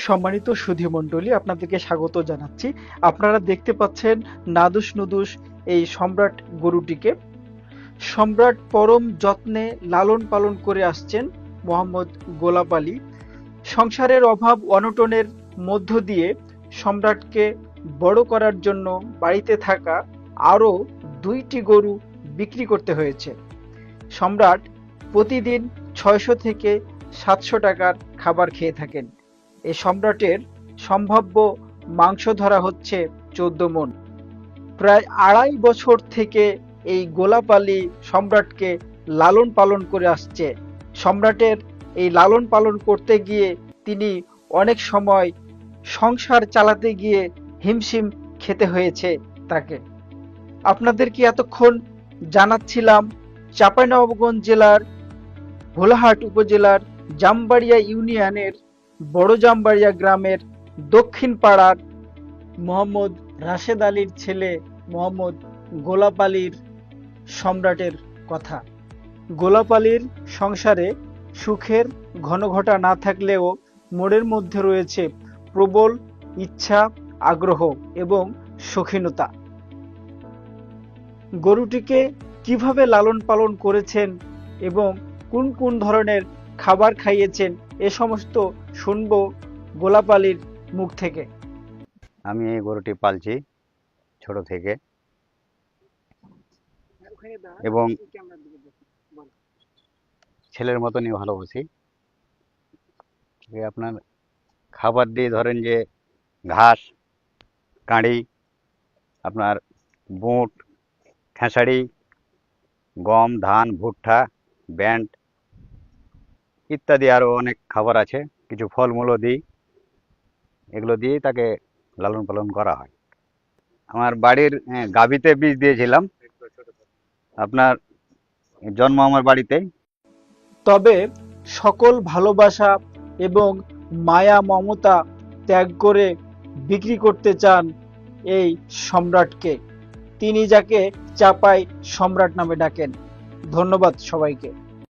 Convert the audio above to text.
সম্মানিত সুধী মণ্ডলী, আপনাদেরকে স্বাগত জানাচ্ছি। আপনারা দেখতে পাচ্ছেন নাদুস নুদুস এই সম্রাট গরুটিকে। সম্রাট পরম যত্নে লালন পালন করে আসছেন মোহাম্মদ গোলাপ আলী। সংসারের অভাব অনটনের মধ্য দিয়ে সম্রাটকে বড় করার জন্য বাড়িতে থাকা আরও ২টি গরু বিক্রি করতে হয়েছে। সম্রাট প্রতিদিন ৬০০ থেকে ৭০০ টাকার খাবার খেয়ে থাকেন। এ সম্রাটের সম্ভাব্য মাংস ধরা হচ্ছে ১৪ মণ। প্রায় ২.৫ বছর থেকে এই গোলাপ আলী সম্রাটকে লালন পালন করে আসছে। সম্রাটের এই লালন পালন করতে গিয়ে তিনি অনেক সময় সংসার চালাতে গিয়ে হিমশিম খেতে হয়েছে তাকে। আপনাদেরকে এতক্ষণ জানাচ্ছিলাম চাঁপাইনবাবগঞ্জ জেলার ভোলাহাট উপজেলার জামবাড়িয়া ইউনিয়নের বড় জামবাড়িয়া গ্রামের দক্ষিণ পাড়ার মোহাম্মদ রাশেদ আলীর ছেলে মোহাম্মদ গোলাপ আলীর সম্রাটের কথা। গোলাপ আলীর সংসারে সুখের ঘনঘটা না থাকলেও মনের মধ্যে রয়েছে প্রবল ইচ্ছা, আগ্রহ এবং শৌখিনতা। গরুটিকে কিভাবে লালন পালন করেছেন এবং কোন কোন ধরনের খাবার খাইয়েছেন এ সমস্ত শুনবো গোলাপ আলীর মুখ থেকে। আমি এই গরুটি পালছি ছোট থেকে এবং ছেলের মতনই ভালোবাসি। আপনার খাবার দিয়ে ধরেন যে ঘাস, কাঁড়ি, আপনার বুট, খেসারি, গম, ধান, ভুট্টা, ব্যান্ড ইত্যাদি আরও অনেক খাবার আছে। কিছু ফলমূলও দিই। এগুলো দিয়েই তাকে লালন পালন করা হয়। আমার বাড়ির গাভীতে বীজ দিয়েছিলাম। আপনার জন্ম আমার বাড়িতেই। তবে সকল ভালোবাসা এবং মায়া মমতা ত্যাগ করে বিক্রি করতে চান এই সম্রাটকে। তিনি যাকে চাপাই সম্রাট নামে ডাকেন। ধন্যবাদ সবাইকে।